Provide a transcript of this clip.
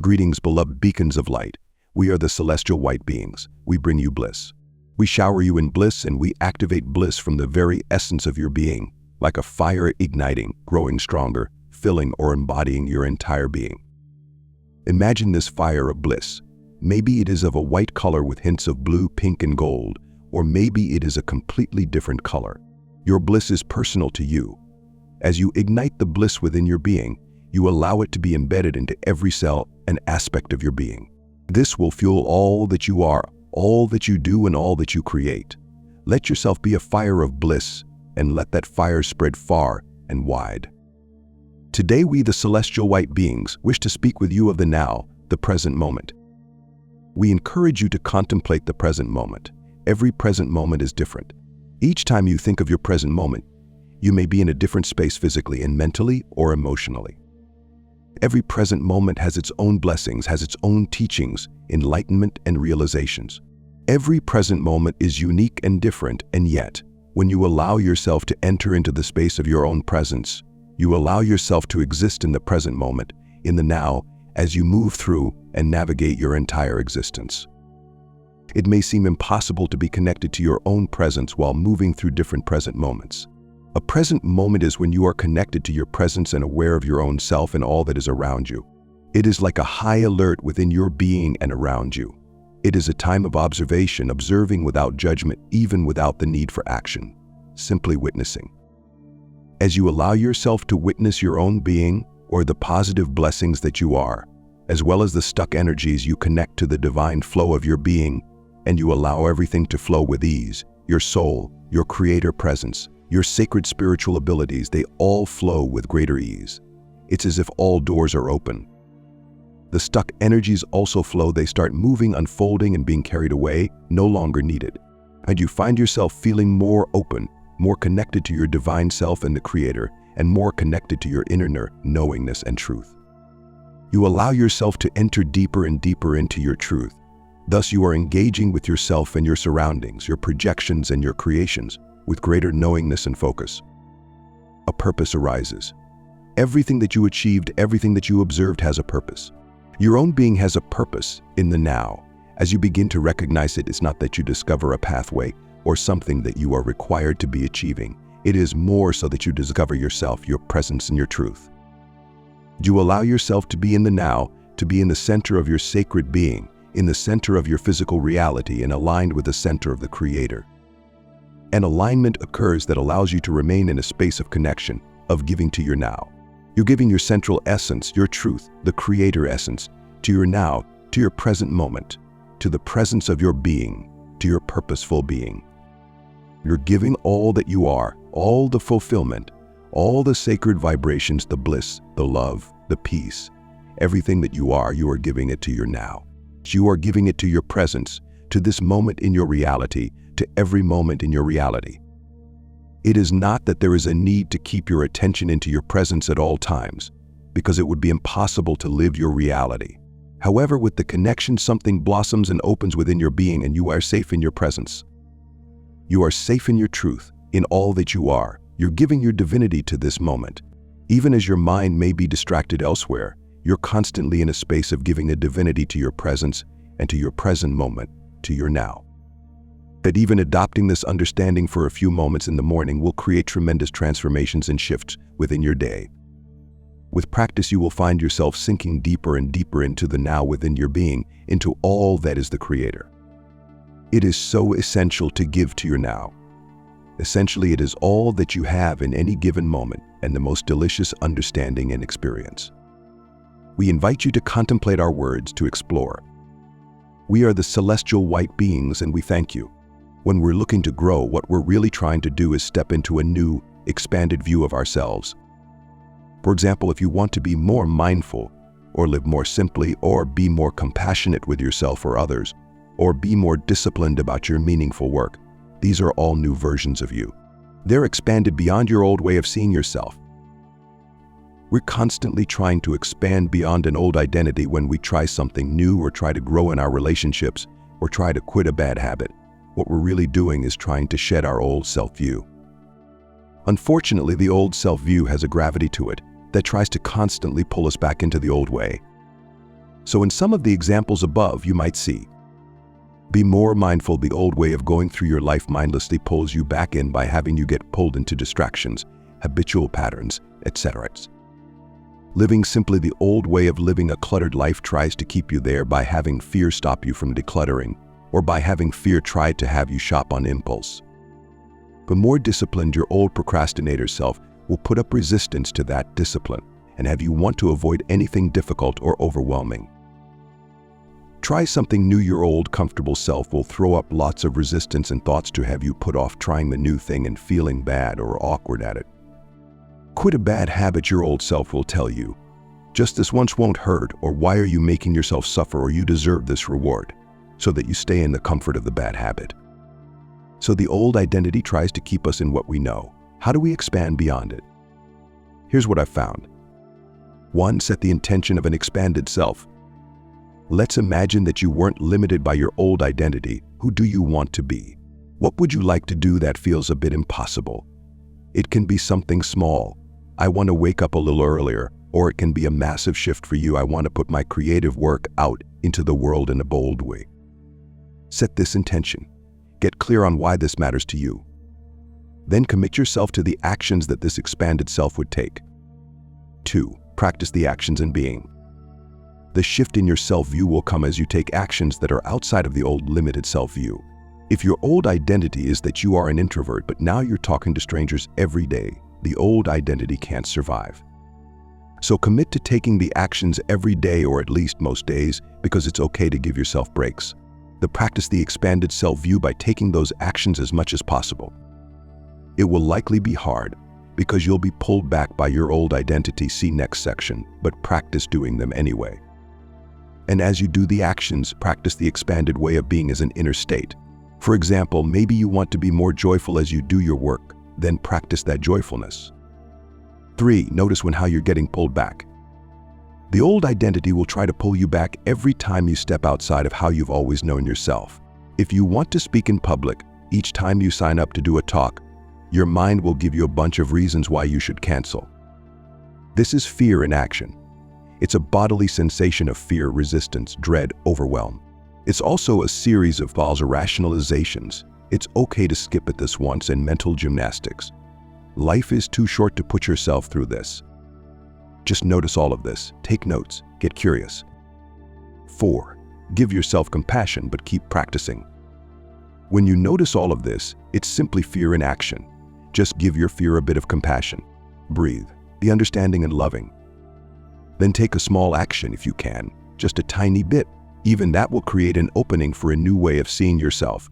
Greetings, beloved beacons of light. We are the celestial white beings. We bring you bliss. We shower you in bliss, and we activate bliss from the very essence of your being, like a fire igniting, growing stronger, filling or embodying your entire being. Imagine this fire of bliss. Maybe it is of a white color with hints of blue, pink, and gold, or maybe it is a completely different color. Your bliss is personal to you. As you ignite the bliss within your being, you allow it to be embedded into every cell and aspect of your being. This will fuel all that you are, all that you do, and all that you create. Let yourself be a fire of bliss, and let that fire spread far and wide. Today we, the celestial white beings, wish to speak with you of the now, the present moment. We encourage you to contemplate the present moment. Every present moment is different. Each time you think of your present moment, you may be in a different space physically and mentally or emotionally. Every present moment has its own blessings, has its own teachings, enlightenment, and realizations. Every present moment is unique and different, and yet, when you allow yourself to enter into the space of your own presence, you allow yourself to exist in the present moment, in the now, as you move through and navigate your entire existence. It may seem impossible to be connected to your own presence while moving through different present moments. A present moment is when you are connected to your presence and aware of your own self and all that is around you. It is like a high alert within your being and around you. It is a time of observation, observing without judgment, even without the need for action, simply witnessing. As you allow yourself to witness your own being, or the positive blessings that you are, as well as the stuck energies, you connect to the divine flow of your being, and you allow everything to flow with ease. Your soul, your creator presence, your sacred spiritual abilities, they all flow with greater ease. It's as if all doors are open. The stuck energies also flow, they start moving, unfolding, and being carried away, no longer needed. And you find yourself feeling more open, more connected to your divine self and the creator, and more connected to your inner knowingness and truth. You allow yourself to enter deeper and deeper into your truth. Thus you are engaging with yourself and your surroundings, your projections and your creations, with greater knowingness and focus. A purpose arises. Everything that you achieved, everything that you observed has a purpose. Your own being has a purpose in the now. As you begin to recognize it, it's not that you discover a pathway or something that you are required to be achieving. It is more so that you discover yourself, your presence, and your truth. You allow yourself to be in the now, to be in the center of your sacred being, in the center of your physical reality, and aligned with the center of the Creator. An alignment occurs that allows you to remain in a space of connection, of giving to your now. You're giving your central essence, your truth, the Creator essence, to your now, to your present moment, to the presence of your being, to your purposeful being. You're giving all that you are, all the fulfillment, all the sacred vibrations, the bliss, the love, the peace. Everything that you are giving it to your now. You are giving it to your presence, to this moment in your reality, to every moment in your reality. It is not that there is a need to keep your attention into your presence at all times, because it would be impossible to live your reality. However, with the connection, something blossoms and opens within your being, and you are safe in your presence. You are safe in your truth, in all that you are. You're giving your divinity to this moment. Even as your mind may be distracted elsewhere, you're constantly in a space of giving a divinity to your presence and to your present moment, to your now. That even adopting this understanding for a few moments in the morning will create tremendous transformations and shifts within your day. With practice, you will find yourself sinking deeper and deeper into the now within your being, into all that is the Creator. It is so essential to give to your now. Essentially, it is all that you have in any given moment and the most delicious understanding and experience. We invite you to contemplate our words, to explore. We are the celestial white beings, and we thank you. When we're looking to grow, what we're really trying to do is step into a new, expanded view of ourselves. For example, if you want to be more mindful, or live more simply, or be more compassionate with yourself or others, or be more disciplined about your meaningful work, these are all new versions of you. They're expanded beyond your old way of seeing yourself. We're constantly trying to expand beyond an old identity when we try something new or try to grow in our relationships or try to quit a bad habit. What we're really doing is trying to shed our old self-view. Unfortunately, the old self-view has a gravity to it that tries to constantly pull us back into the old way. So in some of the examples above, you might see: be more mindful. The old way of going through your life mindlessly pulls you back in by having you get pulled into distractions, habitual patterns, etc. Living simply. The old way of living a cluttered life tries to keep you there by having fear stop you from decluttering, or by having fear try to have you shop on impulse. But more disciplined, your old procrastinator self will put up resistance to that discipline and have you want to avoid anything difficult or overwhelming. Try something new. Your old comfortable self will throw up lots of resistance and thoughts to have you put off trying the new thing and feeling bad or awkward at it. Quit a bad habit. Your old self will tell you, just this once won't hurt, or why are you making yourself suffer, or you deserve this reward, so that you stay in the comfort of the bad habit. So the old identity tries to keep us in what we know. How do we expand beyond it? Here's what I've found. 1. Set the intention of an expanded self. Let's imagine that you weren't limited by your old identity. Who do you want to be? What would you like to do that feels a bit impossible? It can be something small. I want to wake up a little earlier, or it can be a massive shift for you. I want to put my creative work out into the world in a bold way. Set this intention. Get clear on why this matters to you. Then commit yourself to the actions that this expanded self would take. 2. Practice the actions in being. The shift in your self-view will come as you take actions that are outside of the old limited self-view. If your old identity is that you are an introvert, but now you're talking to strangers every day, the old identity can't survive. So commit to taking the actions every day, or at least most days, because it's okay to give yourself breaks. Practice the expanded self-view by taking those actions as much as possible. It will likely be hard, because you'll be pulled back by your old identity. See next section, but practice doing them anyway. And as you do the actions, practice the expanded way of being as an inner state. For example, maybe you want to be more joyful as you do your work, then practice that joyfulness. 3. Notice how you're getting pulled back. The old identity will try to pull you back every time you step outside of how you've always known yourself. If you want to speak in public, each time you sign up to do a talk, your mind will give you a bunch of reasons why you should cancel. This is fear in action. It's a bodily sensation of fear, resistance, dread, overwhelm. It's also a series of false rationalizations. It's okay to skip it this once, and mental gymnastics. Life is too short to put yourself through this. Just notice all of this. Take notes. Get curious. 4. Give yourself compassion, but keep practicing. When you notice all of this, it's simply fear in action. Just give your fear a bit of compassion. Breathe. Be understanding and loving. Then take a small action if you can, just a tiny bit. Even that will create an opening for a new way of seeing yourself.